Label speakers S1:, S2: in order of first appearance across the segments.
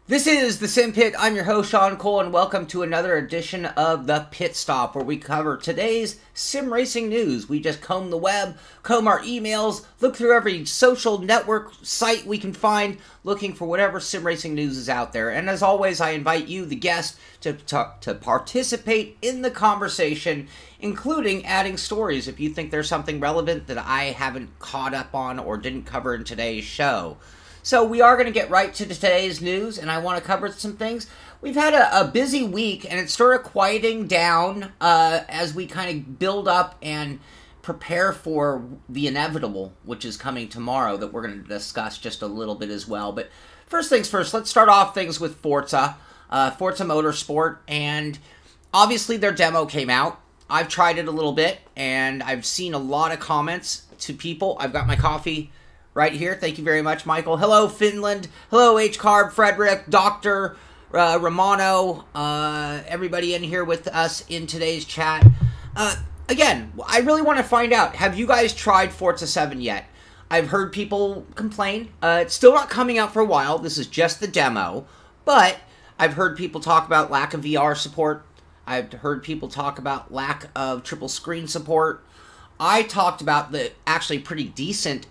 S1: This is the Simpit. I'm your host, Sean Cole, and welcome to another edition of the Pit Stop, where we cover today's sim racing news. We just comb the web, comb our emails, look through every social network site we can find, looking for whatever sim racing news is out there. And as always, I invite you, the guest, to participate in the conversation, including adding stories if you think there's something relevant that I haven't caught up on or didn't cover in today's show. So we are going to get right to today's news, and I want to cover some things. We've had a busy week, and it's sort of quieting down as we kind of build up and prepare for the inevitable, which is coming tomorrow, that we're going to discuss just a little bit as well. But first things first, let's start off things with Forza, Forza Motorsport, and obviously their demo came out. I've tried it a little bit, and I've seen a lot of comments to people. I've got my coffee right here. Thank you very much, Michael. Hello, Finland. Hello, H-Carb, Frederick, Dr. Romano, everybody in here with us in today's chat. Again, I really want to find out, have you guys tried Forza 7 yet? I've heard people complain. It's still not coming out for a while. This is just the demo. But I've heard people talk about lack of VR support. I've heard people talk about lack of triple screen support. I talked about the actually pretty decent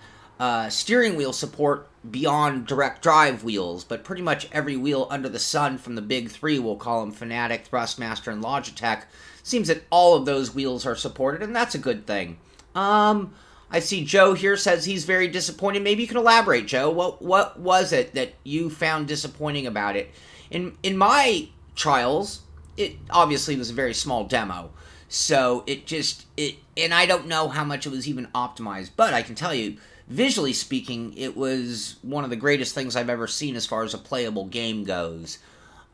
S1: steering wheel support beyond direct drive wheels, but pretty much every wheel under the sun from the big three, we'll call them Fanatic, Thrustmaster, and Logitech, seems that all of those wheels are supported, and that's a good thing. I see Joe here says he's very disappointed. Maybe you can elaborate, Joe. What was it that you found disappointing about it? In my trials, it obviously was a very small demo, so and I don't know how much it was even optimized, but I can tell you, visually speaking, it was one of the greatest things I've ever seen as far as a playable game goes.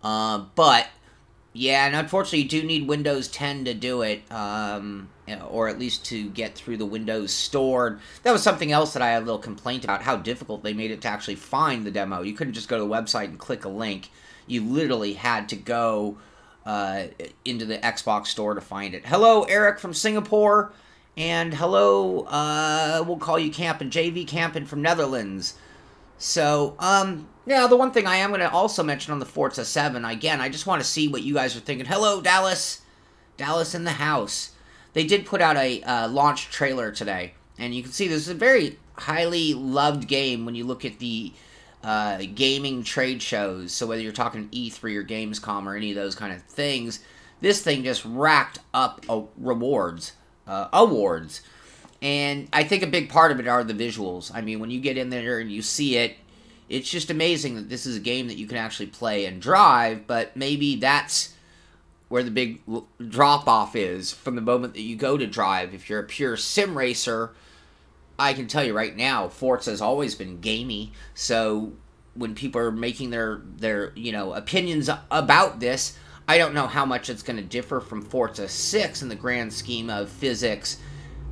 S1: But, yeah, and unfortunately you do need Windows 10 to do it, or at least to get through the Windows Store. That was something else that I had a little complaint about, how difficult they made it to actually find the demo. You couldn't just go to the website and click a link. You literally had to go into the Xbox Store to find it. Hello, Eric from Singapore. And hello, we'll call you Campin, JV Campin from Netherlands. So, yeah, the one thing I am going to also mention on the Forza 7, again, I just want to see what you guys are thinking. Hello, Dallas. Dallas in the house. They did put out a launch trailer today, and you can see this is a very highly loved game when you look at the gaming trade shows. So whether you're talking E3 or Gamescom or any of those kind of things, this thing just racked up awards. And I think a big part of it are the visuals. I mean, when you get in there and you see it, it's just amazing that this is a game that you can actually play and drive, but maybe that's where the big drop-off is from the moment that you go to drive. If you're a pure sim racer, I can tell you right now, Forza has always been gamey, so when people are making their opinions about this, I don't know how much it's going to differ from Forza 6 in the grand scheme of physics,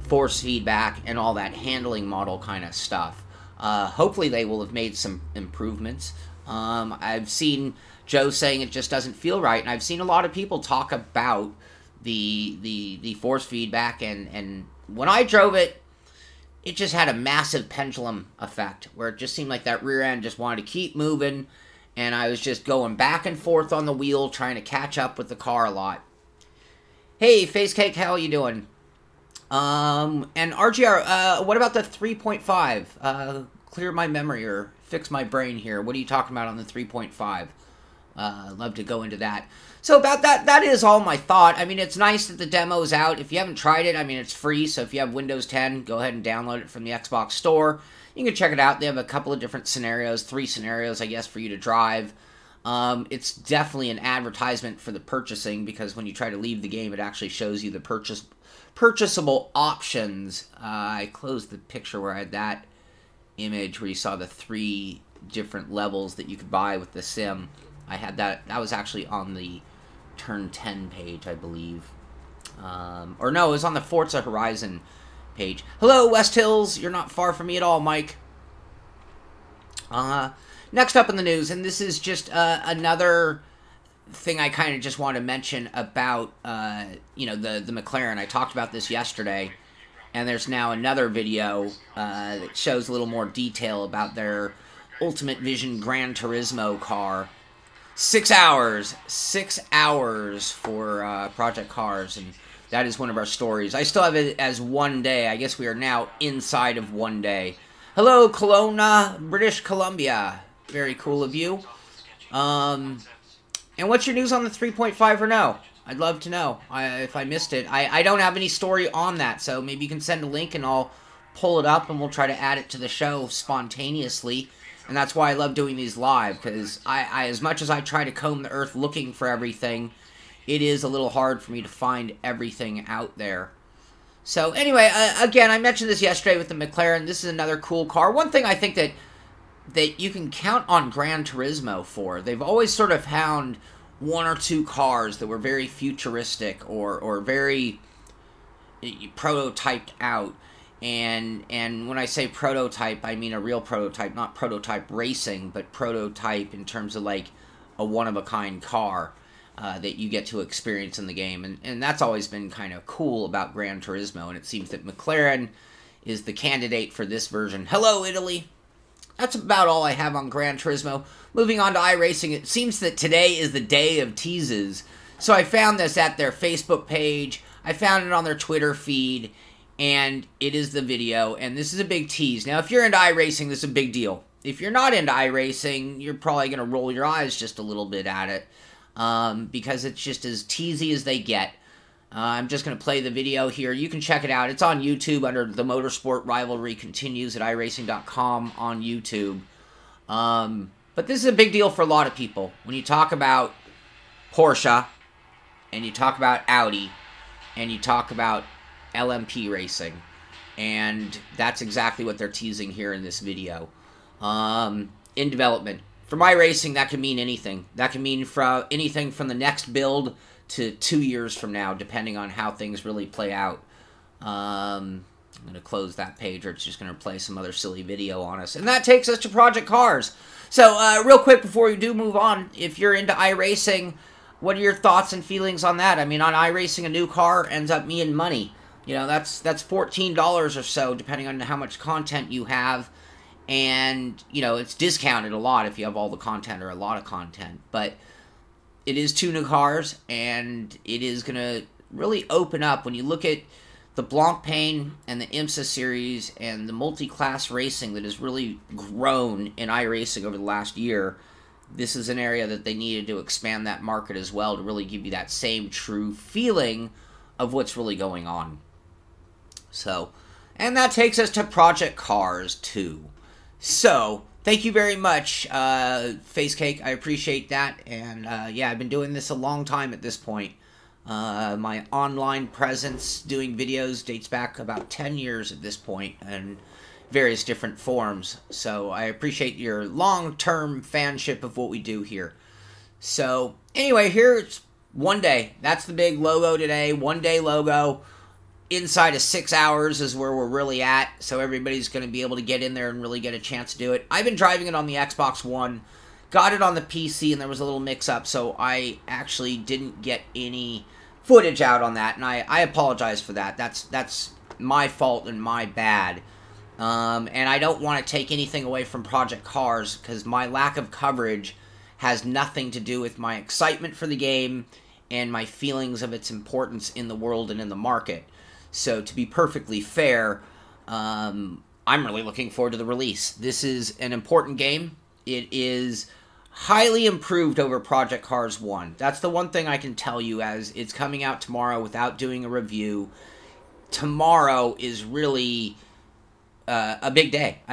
S1: force feedback, and all that handling model kind of stuff. Hopefully they will have made some improvements. I've seen Joe saying it just doesn't feel right, and I've seen a lot of people talk about the force feedback, and when I drove it, it just had a massive pendulum effect, where it just seemed like that rear end just wanted to keep moving, and I was just going back and forth on the wheel, trying to catch up with the car a lot. Hey, Face Cake, how are you doing? And RGR, what about the 3.5? Clear my memory or fix my brain here. What are you talking about on the 3.5? Love to go into that. So about that is all my thought. I mean, it's nice that the demo is out. If you haven't tried it, I mean, it's free. So if you have Windows 10, go ahead and download it from the Xbox Store. You can check it out. They have a couple of different scenarios, 3 scenarios, I guess, for you to drive. It's definitely an advertisement for the purchasing, because when you try to leave the game, it actually shows you the purchasable options. I closed the picture where I had that image where you saw the 3 different levels that you could buy with the sim. I had that. That was actually on the Turn 10 page, I believe. Or no, it was on the Forza Horizon page. Hello, West Hills. You're not far from me at all, Mike. Next up in the news, and this is just another thing I kind of just want to mention about, the McLaren. I talked about this yesterday, and there's now another video that shows a little more detail about their Ultimate Vision Gran Turismo car. 6 hours for Project Cars, and that is one of our stories. I still have it as one day. I guess we are now inside of one day. Hello, Kelowna, British Columbia. Very cool of you. And what's your news on the 3.5 or no? I'd love to know if I missed it. I don't have any story on that, so maybe you can send a link and I'll pull it up and we'll try to add it to the show spontaneously. And that's why I love doing these live, because I as much as I try to comb the earth looking for everything, it is a little hard for me to find everything out there. So anyway, again, I mentioned this yesterday with the McLaren. This is another cool car. One thing I think that you can count on Gran Turismo for, they've always sort of found one or two cars that were very futuristic or very prototyped out. And when I say prototype, I mean a real prototype, not prototype racing, but prototype in terms of like a one-of-a-kind car that you get to experience in the game. And that's always been kind of cool about Gran Turismo, and it seems that McLaren is the candidate for this version. Hello, Italy! That's about all I have on Gran Turismo. Moving on to iRacing, it seems that today is the day of teases. So I found this at their Facebook page, I found it on their Twitter feed, and it is the video, and this is a big tease. Now, if you're into iRacing, this is a big deal. If you're not into iRacing, you're probably going to roll your eyes just a little bit at it, because it's just as teasy as they get. I'm just going to play the video here. You can check it out. It's on YouTube under The Motorsport Rivalry Continues at iRacing.com on YouTube. But this is a big deal for a lot of people. When you talk about Porsche, and you talk about Audi, and you talk about LMP racing, and that's exactly what they're teasing here in this video. In development. For iRacing, that can mean anything. That can mean from anything from the next build to 2 years from now, depending on how things really play out. I'm going to close that page, or it's just going to play some other silly video on us. And that takes us to Project Cars. So, real quick before we do move on, if you're into iRacing, what are your thoughts and feelings on that? I mean, on iRacing, a new car ends up meaning money. You know, that's $14 or so, depending on how much content you have. And, you know, it's discounted a lot if you have all the content or a lot of content. But it is 2 new cars, and it is going to really open up. When you look at the Blancpain and the IMSA series and the multi-class racing that has really grown in iRacing over the last year, this is an area that they needed to expand that market as well to really give you that same true feeling of what's really going on. So, and that takes us to Project Cars 2. So, thank you very much, Facecake. I appreciate that. And, yeah, I've been doing this a long time at this point. My online presence doing videos dates back about 10 years at this point, and various different forms. So, I appreciate your long-term fanship of what we do here. So, anyway, here's one day. That's the big logo today. One day logo. Inside of 6 hours is where we're really at, so everybody's going to be able to get in there and really get a chance to do it. I've been driving it on the Xbox One, got it on the PC, and there was a little mix-up, so I actually didn't get any footage out on that, and I apologize for that. That's my fault and my bad. And I don't want to take anything away from Project Cars, because my lack of coverage has nothing to do with my excitement for the game and my feelings of its importance in the world and in the market. So, to be perfectly fair, I'm really looking forward to the release. This is an important game. It is highly improved over Project Cars 1. That's the one thing I can tell you, as it's coming out tomorrow without doing a review. Tomorrow is really a big day.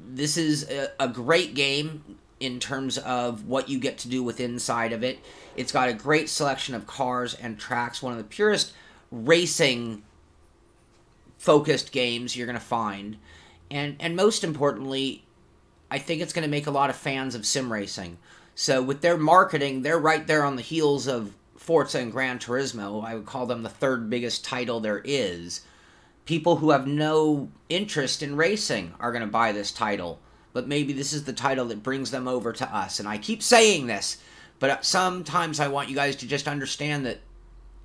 S1: This is a great game in terms of what you get to do with inside of it. It's got a great selection of cars and tracks, one of the purest racing focused games you're going to find, and most importantly, I think it's going to make a lot of fans of sim racing. So with their marketing, they're right there on the heels of Forza and Gran Turismo. I would call them the third biggest title there is. People who have no interest in racing are going to buy this title, but maybe this is the title that brings them over to us. And I keep saying this, but sometimes I want you guys to just understand that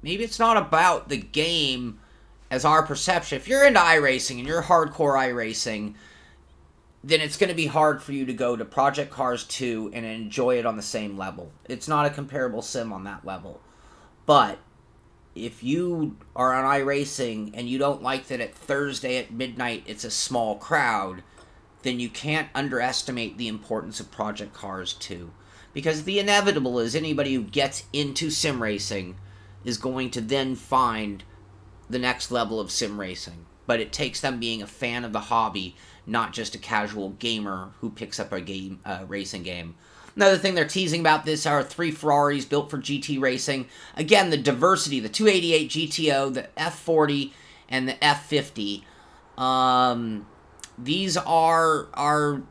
S1: maybe it's not about the game as our perception. If you're into iRacing and you're hardcore iRacing, then it's going to be hard for you to go to Project Cars 2 and enjoy it on the same level. It's not a comparable sim on that level. But if you are on iRacing and you don't like that at Thursday at midnight it's a small crowd, then you can't underestimate the importance of Project Cars 2. Because the inevitable is anybody who gets into sim racing is going to then find the next level of sim racing. But it takes them being a fan of the hobby, not just a casual gamer who picks up a racing game. Another thing they're teasing about this are 3 Ferraris built for GT racing. Again, the diversity, the 288 GTO, the F40, and the F50. These are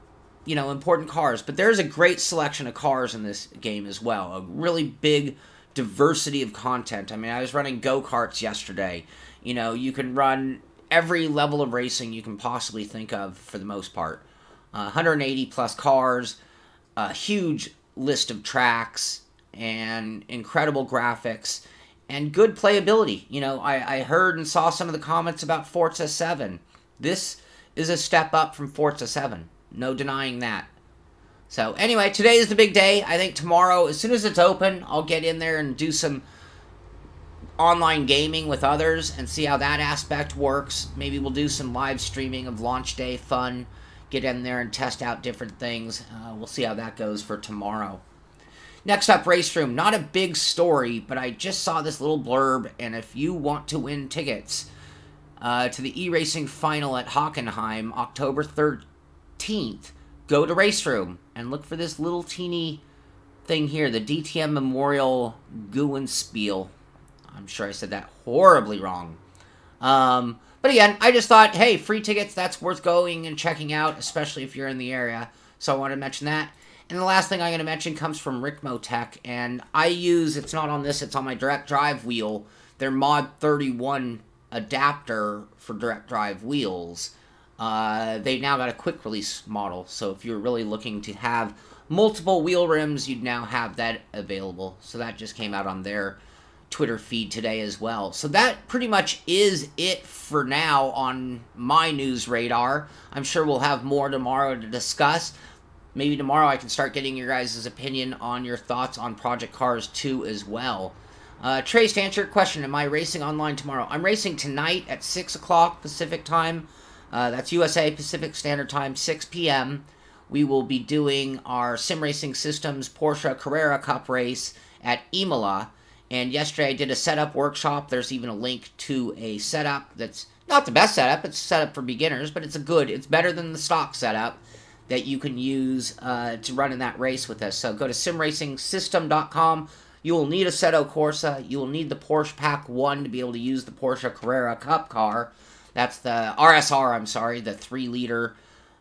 S1: important cars, but there's a great selection of cars in this game as well. A really big diversity of content. I mean, I was running go-karts yesterday. You can run every level of racing you can possibly think of for the most part. 180 plus cars, a huge list of tracks, and incredible graphics, and good playability. I heard and saw some of the comments about Forza 7. This is a step up from Forza 7. No denying that. So anyway, today is the big day. I think tomorrow, as soon as it's open, I'll get in there and do some online gaming with others and see how that aspect works. Maybe we'll do some live streaming of launch day fun. Get in there and test out different things. We'll see how that goes for tomorrow. Next up, Raceroom. Not a big story, but I just saw this little blurb, and if you want to win tickets to the iRacing final at Hockenheim, October 13th, go to Raceroom and look for this little teeny thing here, the DTM Memorial Guenspiel. I'm sure I said that horribly wrong. But again, I just thought, hey, free tickets, that's worth going and checking out, especially if you're in the area. So I wanted to mention that. And the last thing I'm going to mention comes from Ricmotech, and I use, it's not on this, it's on my direct drive wheel, their Mod 31 adapter for direct drive wheels. They've now got a quick release model, so if you're really looking to have multiple wheel rims, you'd now have that available. So that just came out on their Twitter feed today as well. So that pretty much is it for now on my news radar. I'm sure we'll have more tomorrow to discuss. Maybe tomorrow I can start getting your guys' opinion on your thoughts on Project Cars 2 as well. Trace, to answer your question, am I racing online tomorrow? I'm racing tonight at 6 o'clock Pacific time. That's USA Pacific Standard Time, 6 p.m. We will be doing our Sim Racing Systems Porsche Carrera Cup race at Imola. And yesterday I did a setup workshop. There's even a link to a setup that's not the best setup. It's a setup for beginners, but it's better than the stock setup that you can use to run in that race with us. So go to simracingsystem.com. You will need a Assetto Corsa. You will need the Porsche Pack 1 to be able to use the Porsche Carrera Cup car. That's the RSR, I'm sorry, the 3-liter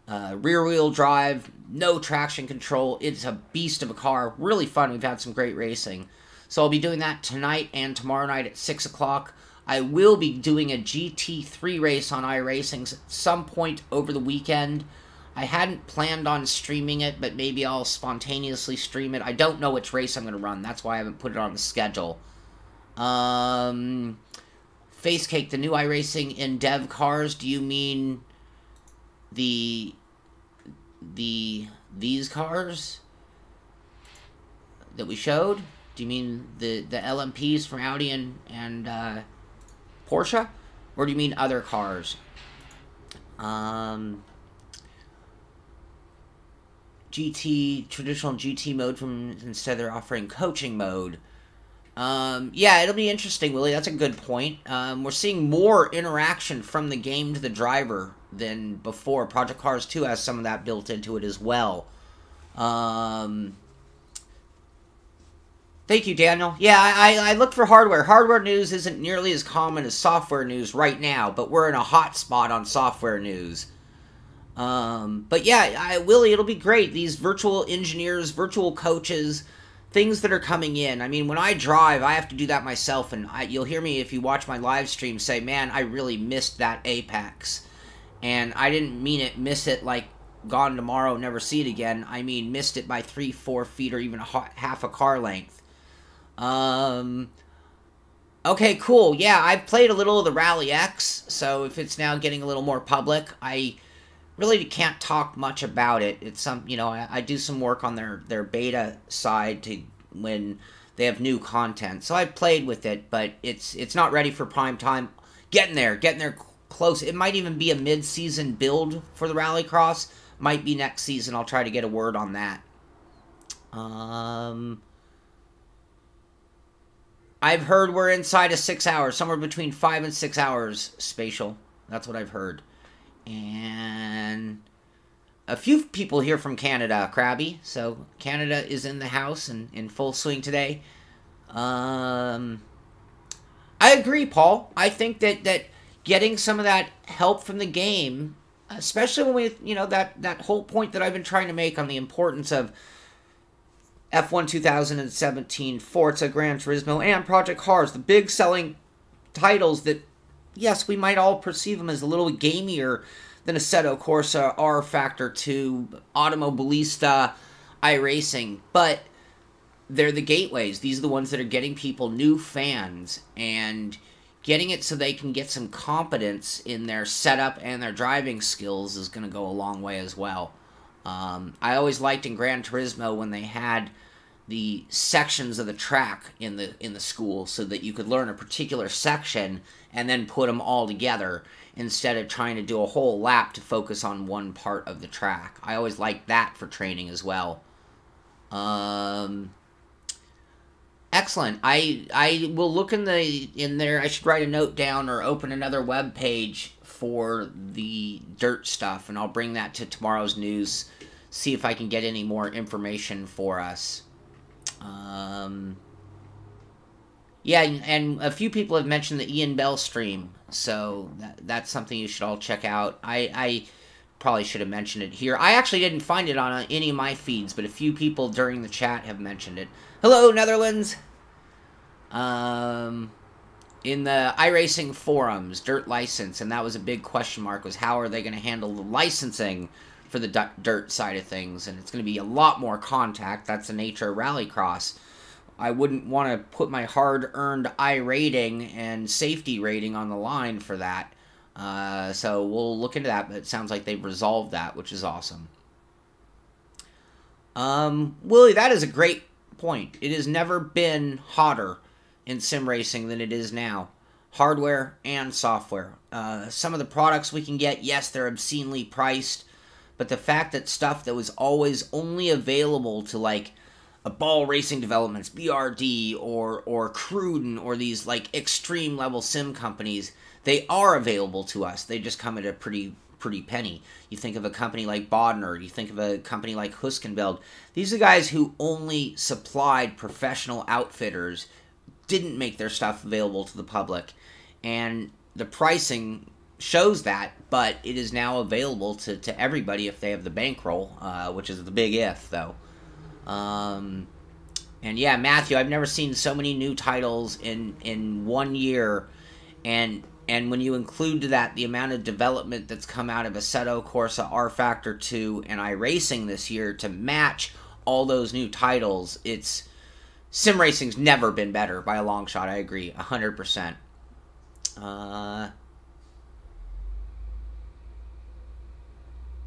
S1: rear-wheel drive, no traction control. It's a beast of a car. Really fun. We've had some great racing. So I'll be doing that tonight and tomorrow night at 6 o'clock. I will be doing a GT3 race on iRacing at some point over the weekend. I hadn't planned on streaming it, but maybe I'll spontaneously stream it. I don't know which race I'm going to run. That's why I haven't put it on the schedule. Facecake, the new iRacing in dev cars. Do you mean these cars that we showed? Do you mean the LMPs from Audi and Porsche? Or do you mean other cars? GT, traditional GT mode from, instead they're offering coaching mode. Yeah, it'll be interesting, Willie. That's a good point. We're seeing more interaction from the game to the driver than before. Project Cars 2 has some of that built into it as well. Thank you, Daniel. Yeah, I look for hardware. Hardware news isn't nearly as common as software news right now, but we're in a hot spot on software news. But yeah, Willie, it'll be great. These virtual engineers, virtual coaches, things that are coming in. I mean, when I drive, I have to do that myself, and you'll hear me if you watch my live stream say, man, I really missed that apex. And I didn't mean it, miss it like gone tomorrow, never see it again. I mean, missed it by 3-4 feet or even half a car length. Okay, cool. Yeah, I've played a little of the Rally X, so if it's now getting a little more public, I really can't talk much about it. It's some, you know, I do some work on their beta side to when they have new content. So I played with it, but it's not ready for prime time. Getting there close. It might even be a mid-season build for the Rallycross. Might be next season. I'll try to get a word on that. I've heard we're inside of 6 hours, somewhere between 5 and 6 hours spatial. That's what I've heard. And a few people here from Canada, Krabby. So Canada is in the house and in full swing today. I agree, Paul. I think that getting some of that help from the game, especially when we, you know, that whole point that I've been trying to make on the importance of F1 2017, Forza, Gran Turismo, and Project Cars, the big selling titles that, yes, we might all perceive them as a little gamier than Assetto Corsa, R Factor 2, Automobilista, iRacing, but they're the gateways. These are the ones that are getting people new fans and getting it so they can get some competence in their setup and their driving skills is going to go a long way as well. I always liked in Gran Turismo when they had the sections of the track in the school so that you could learn a particular section and then put them all together instead of trying to do a whole lap to focus on one part of the track. I always liked that for training as well. Excellent. I will look in there. I should write a note down or open another web page for the dirt stuff, and I'll bring that to tomorrow's news. See if I can get any more information for us. Yeah, and a few people have mentioned the Ian Bell stream, so that's something you should all check out. I probably should have mentioned it here. I actually didn't find it on any of my feeds, but a few people during the chat have mentioned it. Hello, Netherlands! In the iRacing forums, dirt license, and that was a big question mark, was how are they going to handle the licensing for the dirt side of things, and it's going to be a lot more contact. That's the nature of Rallycross. I wouldn't want to put my hard-earned iRating and safety rating on the line for that. So we'll look into that, but it sounds like they've resolved that, which is awesome. Willie, that is a great point. It has never been hotter in sim racing than it is now. Hardware and software. Some of the products we can get, yes, they're obscenely priced, but the fact that stuff that was always only available to, like, a Ball Racing Developments, BRD, or Cruden, or these, like, extreme-level sim companies, they are available to us. They just come at a pretty penny. You think of a company like Bodner, you think of a company like Huskenveld. These are guys who only supplied professional outfitters, didn't make their stuff available to the public, and the pricing shows that, but it is now available to everybody if they have the bankroll, which is the big if, though. And yeah, Matthew, I've never seen so many new titles in 1 year, and when you include to that the amount of development that's come out of Assetto Corsa, R Factor 2, and iRacing this year to match all those new titles, sim racing's never been better by a long shot. I agree, 100%.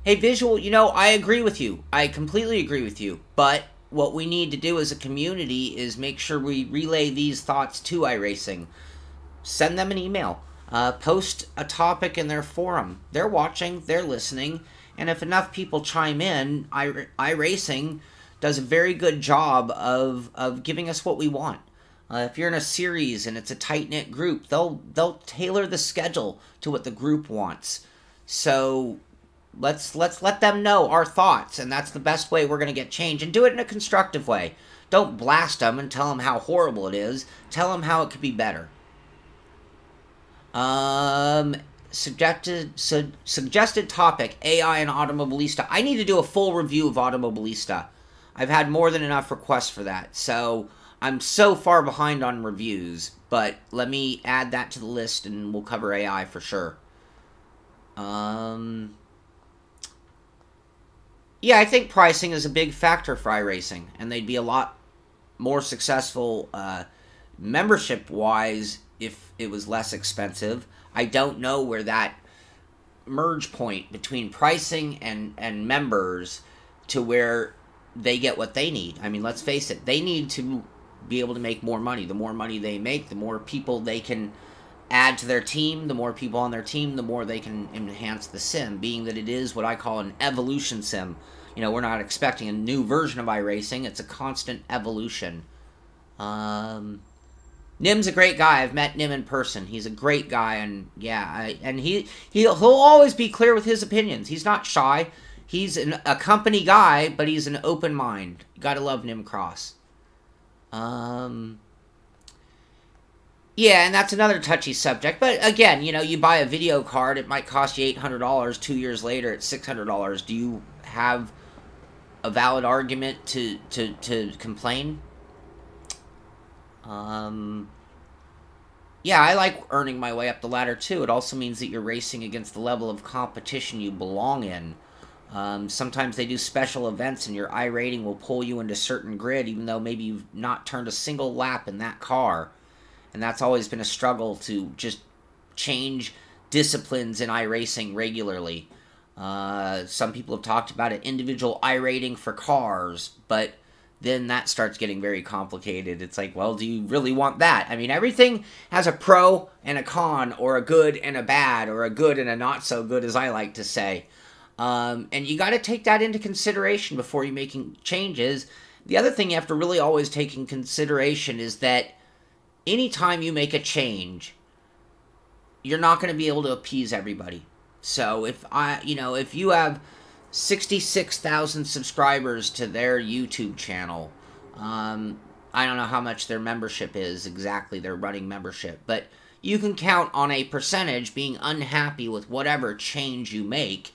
S1: Hey, Visual, you know, I agree with you. I completely agree with you. But what we need to do as a community is make sure we relay these thoughts to iRacing. Send them an email. Post a topic in their forum. They're watching, they're listening, and if enough people chime in, iRacing does a very good job of giving us what we want. If you're in a series and it's a tight-knit group, they'll tailor the schedule to what the group wants. So let's let them know our thoughts, and that's the best way we're going to get change. And do it in a constructive way. Don't blast them and tell them how horrible it is. Tell them how it could be better. Suggested topic, AI and Automobilista. I need to do a full review of Automobilista. I've had more than enough requests for that, so I'm so far behind on reviews, but let me add that to the list and we'll cover AI for sure. Yeah, I think pricing is a big factor for iRacing, and they'd be a lot more successful membership-wise if it was less expensive. I don't know where that merge point between pricing and members to where they get what they need. I mean, let's face it, they need to be able to make more money. The more money they make, the more people they can add to their team. The more people on their team, the more they can enhance the sim, being that it is what I call an evolution sim. You know, we're not expecting a new version of iRacing. It's a constant evolution. Nim's a great guy. I've met Nim in person. He's a great guy, and yeah, he'll always be clear with his opinions. He's not shy. He's a company guy, but he's an open mind. You gotta love Nim Cross. Yeah, and that's another touchy subject. But again, you know, you buy a video card, it might cost you $800. 2 years later, it's $600. Do you have a valid argument to complain? Yeah, I like earning my way up the ladder too. It also means that you're racing against the level of competition you belong in. Sometimes they do special events and your iRating will pull you into certain grid even though maybe you've not turned a single lap in that car. And that's always been a struggle to just change disciplines in iRacing regularly. Some people have talked about an individual iRating for cars, but then that starts getting very complicated. It's like, well, do you really want that? I mean, everything has a pro and a con, or a good and a bad, or a good and a not so good, as I like to say. And you got to take that into consideration before you're making changes. The other thing you have to really always take in consideration is that anytime you make a change, you're not going to be able to appease everybody. So if if you have 66,000 subscribers to their YouTube channel, I don't know how much their membership is exactly, their running membership, but you can count on a percentage being unhappy with whatever change you make.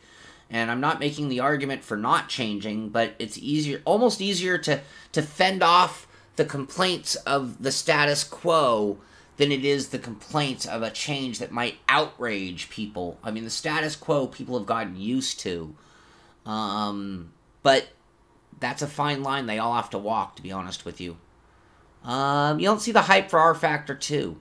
S1: And I'm not making the argument for not changing, but it's easier, almost easier to fend off the complaints of the status quo than it is the complaints of a change that might outrage people. I mean, the status quo people have gotten used to. But that's a fine line they all have to walk, to be honest with you. You don't see the hype for R-Factor 2.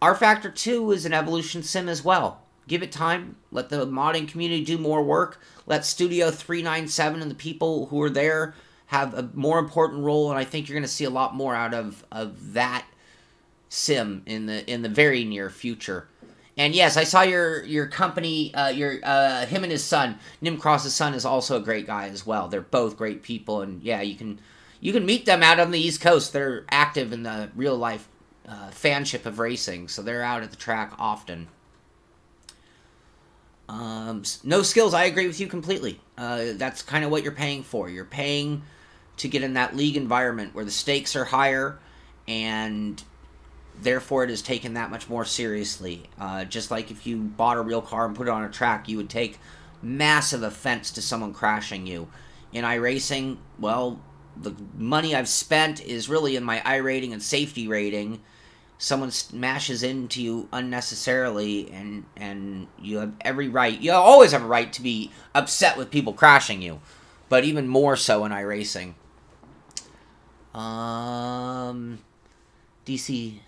S1: R-Factor 2 is an evolution sim as well. Give it time. Let the modding community do more work. Let Studio 397 and the people who are there have a more important role, and I think you're going to see a lot more out of that sim in the very near future. And yes, I saw your company, him and his son, Nim Cross's son, is also a great guy as well. They're both great people, and yeah, you can meet them out on the East Coast. They're active in the real life fanship of racing, so they're out at the track often. No skills, I agree with you completely. That's kind of what you're paying for. You're paying to get in that league environment where the stakes are higher, and therefore it is taken that much more seriously. Just like if you bought a real car and put it on a track, you would take massive offense to someone crashing you. In iRacing, well, the money I've spent is really in my iRating and safety rating. Someone smashes into you unnecessarily, and you have every right. You always have a right to be upset with people crashing you, but even more so in iRacing. DC.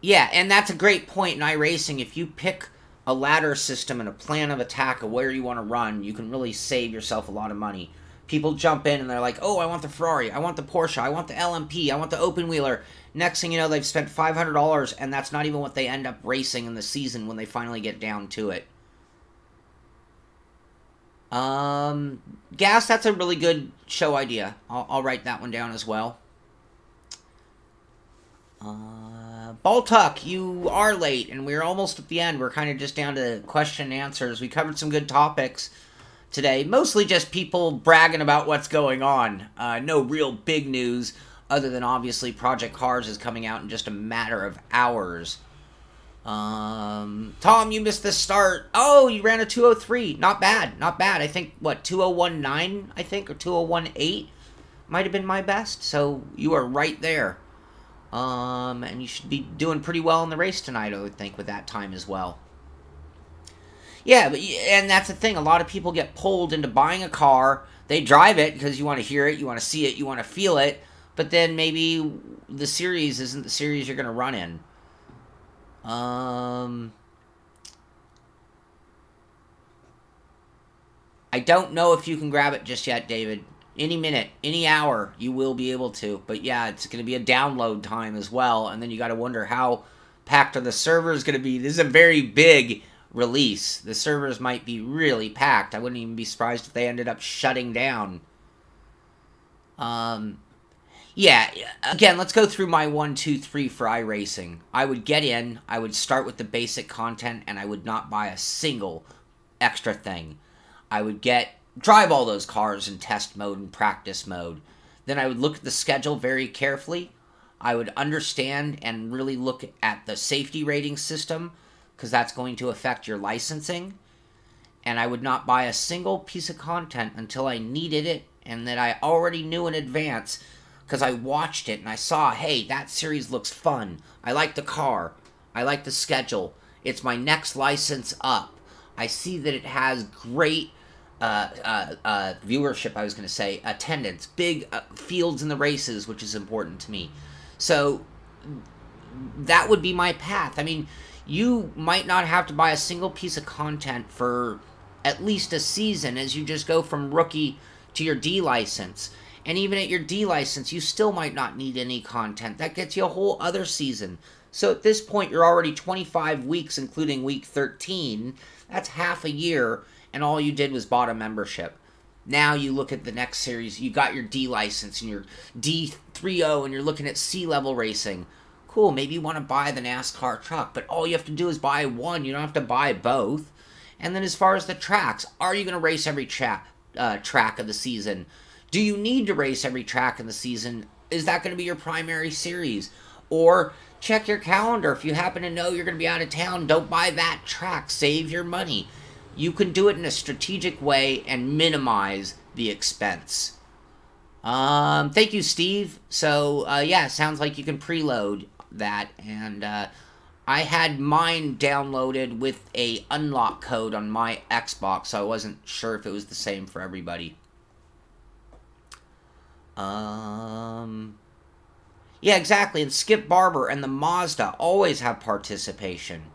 S1: Yeah, and that's a great point in iRacing. If you pick a ladder system and a plan of attack of where you want to run, you can really save yourself a lot of money. People jump in and they're like, oh, I want the Ferrari, I want the Porsche, I want the LMP, I want the open wheeler. Next thing you know, they've spent $500, and that's not even what they end up racing in the season when they finally get down to it. Gas, that's a really good show idea. I'll write that one down as well. Baltuck, you are late, and we're almost at the end. We're kind of just down to question and answers. We covered some good topics today, mostly just people bragging about what's going on. No real big news, other than obviously Project Cars is coming out in just a matter of hours. Tom, you missed the start. Oh, you ran a 203. Not bad, not bad. I think, what, 2019, I think, or 2018 might have been my best, so you are right there. And you should be doing pretty well in the race tonight, I would think, with that time as well. Yeah, and that's the thing. A lot of people get pulled into buying a car. They drive it because you want to hear it, you want to see it, you want to feel it. But then maybe the series isn't the series you're going to run in. I don't know if you can grab it just yet, David. Any minute, any hour, you will be able to. But yeah, it's going to be a download time as well. And then you got to wonder how packed are the servers going to be. This is a very big release. The servers might be really packed. I wouldn't even be surprised if they ended up shutting down. Yeah, again, let's go through my 1, 2, 3 for iRacing. I would get in, I would start with the basic content, and I would not buy a single extra thing. I would drive all those cars in test mode and practice mode. Then I would look at the schedule very carefully. I would understand and really look at the safety rating system, because that's going to affect your licensing. And I would not buy a single piece of content until I needed it and that I already knew in advance, because I watched it and I saw, hey, that series looks fun. I like the car. I like the schedule. It's my next license up. I see that it has great viewership, I was going to say, attendance, big fields in the races, which is important to me. So that would be my path. I mean, you might not have to buy a single piece of content for at least a season as you just go from rookie to your D license. And even at your D license, you still might not need any content. That gets you a whole other season. So at this point, you're already 25 weeks, including week 13. That's half a year, and all you did was bought a membership. Now you look at the next series. You got your D license and your D30, and you're looking at C-level racing. Cool, maybe you want to buy the NASCAR truck, but all you have to do is buy one. You don't have to buy both. And then as far as the tracks, are you going to race every track of the season? Do you need to race every track in the season? Is that going to be your primary series? Or check your calendar. If you happen to know you're going to be out of town, don't buy that track. Save your money. You can do it in a strategic way and minimize the expense. Thank you, Steve. So, yeah, sounds like you can preload that. And I had mine downloaded with a unlock code on my Xbox, so I wasn't sure if it was the same for everybody. Yeah, exactly. And Skip Barber and the Mazda always have participation.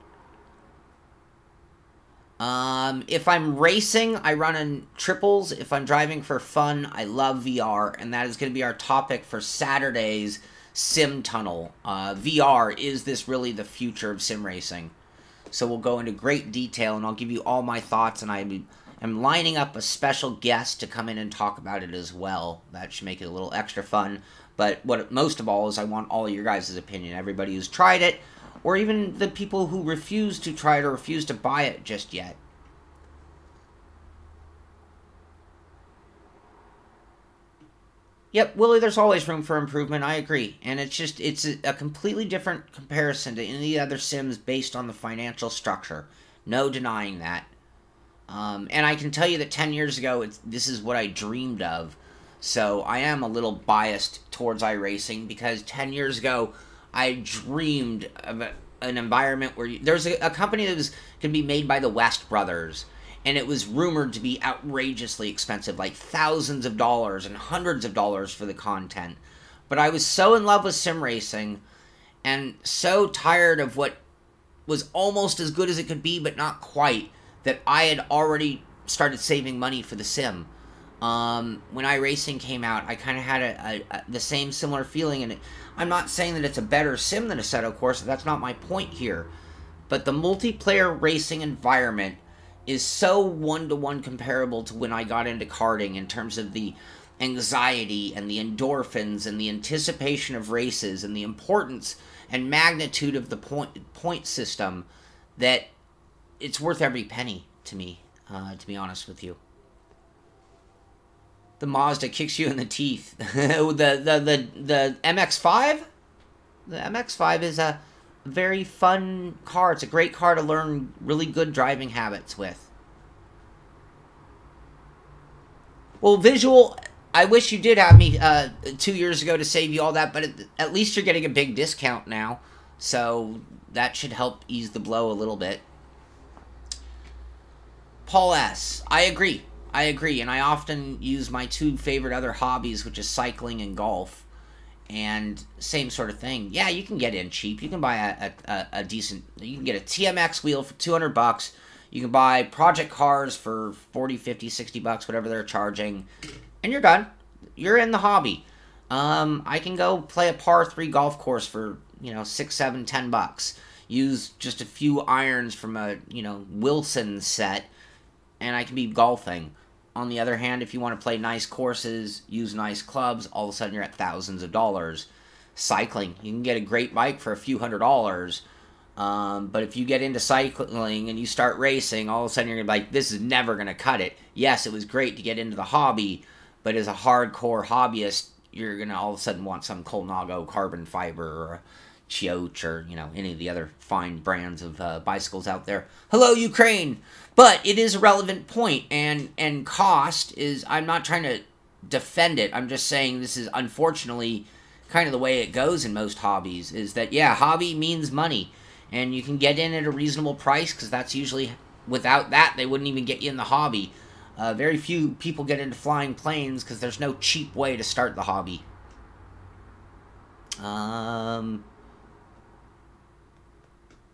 S1: If I'm racing, I run in triples. If I'm driving for fun, I love VR, and that is going to be our topic for Saturday's Sim Tunnel. VR, is this really the future of sim racing? So we'll go into great detail, and I'll give you all my thoughts, and I'm lining up a special guest to come in and talk about it as well. That should make it a little extra fun. But what most of all is I want all your guys' opinion. Everybody who's tried it, or even the people who refuse to try it or refuse to buy it just yet. Yep, Willie, there's always room for improvement. I agree. And it's a completely different comparison to any other sims based on the financial structure. No denying that. And I can tell you that 10 years ago, this is what I dreamed of. So I am a little biased towards iRacing because 10 years ago, I dreamed of an environment where there's a company that was going to be made by the West Brothers, and it was rumored to be outrageously expensive, like thousands of dollars and hundreds of dollars for the content. But I was so in love with sim racing and so tired of what was almost as good as it could be, but not quite, that I had already started saving money for the sim. When iRacing came out, I kind of had the same similar feeling, and I'm not saying that it's a better sim than Assetto Corsa, that's not my point here, but the multiplayer racing environment is so one-to-one comparable to when I got into karting in terms of the anxiety and the endorphins and the anticipation of races and the importance and magnitude of the point system, that it's worth every penny to me, to be honest with you. The Mazda kicks you in the teeth. the MX-5? The MX-5 is a very fun car. It's a great car to learn really good driving habits with. Well, Visual, I wish you did have me 2 years ago to save you all that, but at least you're getting a big discount now. So that should help ease the blow a little bit. Paul S., I agree, and I often use my two favorite other hobbies, which is cycling and golf. And same sort of thing. Yeah, you can get in cheap. You can buy a decent... You can get a TMX wheel for $200. You can buy project cars for 40, 50, 60 bucks, whatever they're charging. And you're done. You're in the hobby. I can go play a par 3 golf course for, you know, 6, 7, 10 bucks. Use just a few irons from a, you know, Wilson set, and I can be golfing. On the other hand, if you want to play nice courses, use nice clubs, all of a sudden you're at thousands of dollars. Cycling, you can get a great bike for a few $100s. But if you get into cycling and you start racing, all of a sudden you're going to be like, this is never going to cut it. Yes, it was great to get into the hobby, but as a hardcore hobbyist, you're going to all of a sudden want some Colnago carbon fiber or a Chioch or, you know, any of the other fine brands of bicycles out there. Hello, Ukraine! But it is a relevant point, and cost is, I'm not trying to defend it, I'm just saying this is unfortunately kind of the way it goes in most hobbies, is that, yeah, hobby means money, and you can get in at a reasonable price, because that's usually, without that, they wouldn't even get you in the hobby. Very few people get into flying planes, because there's no cheap way to start the hobby.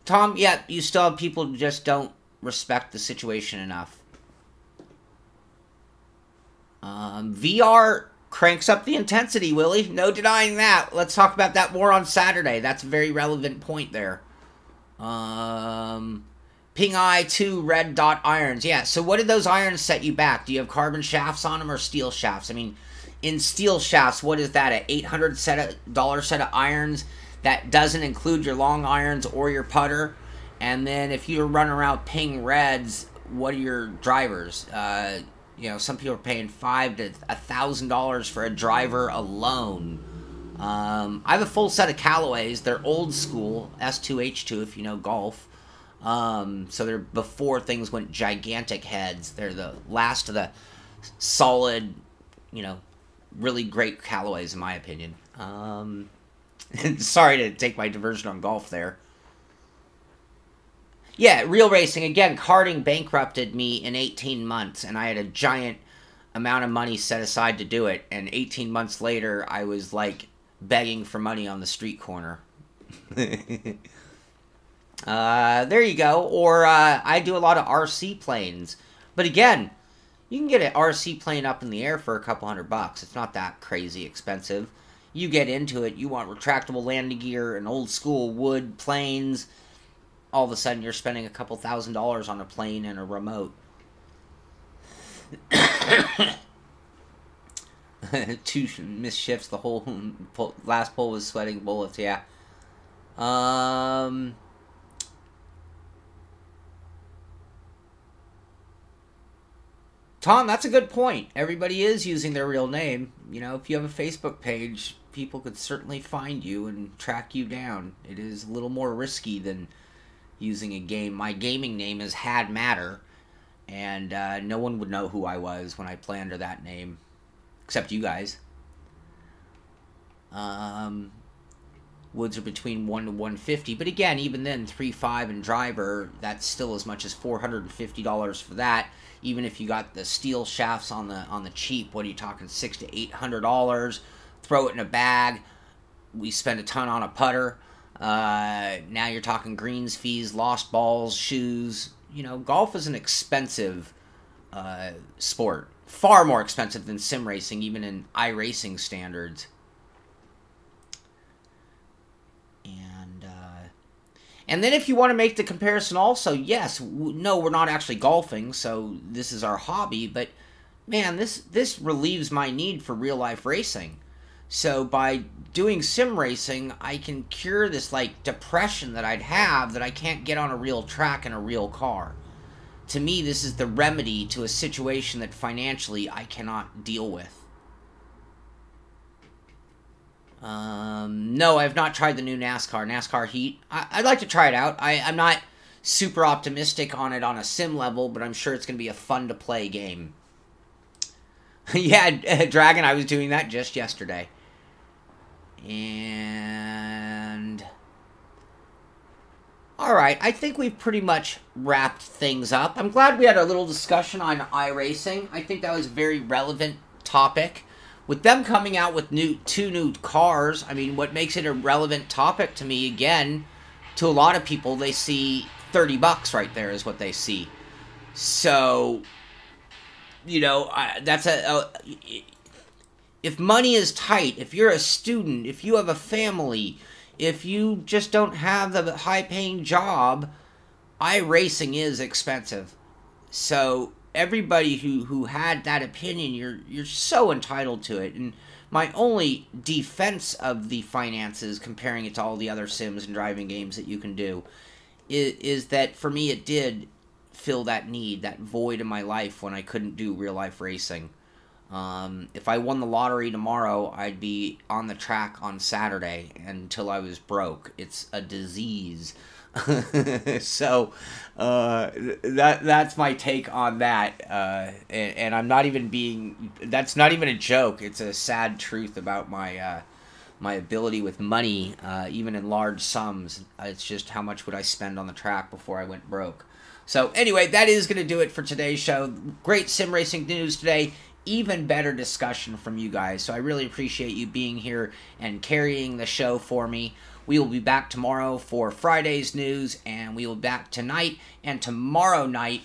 S1: Tom, yeah, you still have people who just don't respect the situation enough. VR cranks up the intensity, Willie. No denying that. Let's talk about that more on Saturday. That's a very relevant point there. Ping Eye 2 red dot irons. Yeah, so what did those irons set you back? Do you have carbon shafts on them or steel shafts? I mean, in steel shafts, what is that? An $800 set of irons that doesn't include your long irons or your putter. And then if you're running around ping reds, what are your drivers? You know, some people are paying $500 to $1,000 for a driver alone. I have a full set of Callaways. They're old school, S2H2 if you know golf. So they're before things went gigantic heads. They're the last of the solid, you know, really great Callaways in my opinion. Sorry to take my diversion on golf there. Yeah, real racing. Again, karting bankrupted me in 18 months, and I had a giant amount of money set aside to do it. And 18 months later, I was, like, begging for money on the street corner. There you go. Or I do a lot of RC planes. But again, you can get an RC plane up in the air for a couple $100. It's not that crazy expensive. You get into it, you want retractable landing gear and old school wood planes. All of a sudden, you're spending a couple $1,000s on a plane and a remote. Two missed shifts. The whole last pole was sweating bullets. Yeah. Tom, that's a good point. Everybody is using their real name. You know, if you have a Facebook page, people could certainly find you and track you down. It is a little more risky than using a game. My gaming name is Had Matter, and no one would know who I was when I play under that name, except you guys. Woods are between 1 to 150, but again, even then, 3.5 and driver, that's still as much as $450 for that. Even if you got the steel shafts on the cheap, what are you talking, $600 to $800? Throw it in a bag. We spend a ton on a putter. Now you're talking greens fees, lost balls, shoes. You know, golf is an expensive sport. Far more expensive than sim racing, even in iRacing standards. And then if you want to make the comparison also, yes, no, we're not actually golfing, so this is our hobby, but man, this relieves my need for real-life racing. So by doing sim racing, I can cure this, like, depression that I'd have that I can't get on a real track in a real car. To me, this is the remedy to a situation that financially I cannot deal with. No, I've not tried the new NASCAR Heat. I'd like to try it out. I'm not super optimistic on it on a sim level, but I'm sure it's going to be a fun-to-play game. Yeah, Dragon, I was doing that just yesterday. And alright, I think we've pretty much wrapped things up. I'm glad we had a little discussion on iRacing. I think that was a very relevant topic. with them coming out with two new cars, I mean, what makes it a relevant topic to me, again, to a lot of people, they see $30 right there is what they see. So, you know, that's if money is tight, if you're a student, if you have a family, if you just don't have the high-paying job, iRacing is expensive. So everybody who had that opinion, you're so entitled to it. And my only defense of the finances, comparing it to all the other sims and driving games that you can do, is that for me it did fill that need, that void in my life when I couldn't do real-life racing. If I won the lottery tomorrow, I'd be on the track on Saturday until I was broke. It's a disease. So, that's my take on that. And I'm not even being, that's not even a joke. It's a sad truth about my, my ability with money, even in large sums. It's just how much would I spend on the track before I went broke. So anyway, that is going to do it for today's show. Great sim racing news today. Even better discussion from you guys. So I really appreciate you being here and carrying the show for me. We will be back tomorrow for Friday's news, and we will be back tonight and tomorrow night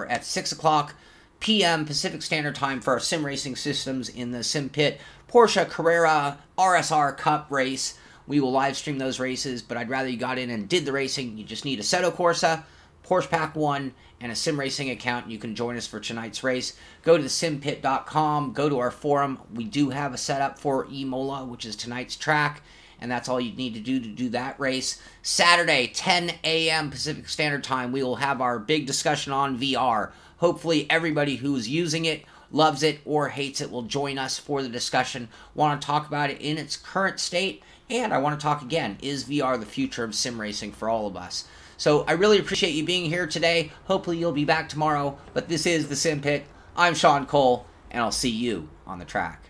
S1: at 6 o'clock p.m. Pacific Standard Time for our sim racing systems in the Simpit Porsche Carrera RSR Cup race. We will live stream those races, but I'd rather you got in and did the racing. You just need a Assetto Corsa, Porsche Pack 1, and a sim racing account, and you can join us for tonight's race. Go to thesimpit.com, go to our forum. We do have a setup for Imola, which is tonight's track, and that's all you need to do that race. Saturday, 10 a.m. Pacific Standard Time, we will have our big discussion on VR. Hopefully everybody who is using it, loves it, or hates it will join us for the discussion. Want to talk about it in its current state, and I want to talk again, is VR the future of sim racing for all of us? So I really appreciate you being here today. Hopefully you'll be back tomorrow, but this is the Simpit. I'm Sean Cole, and I'll see you on the track.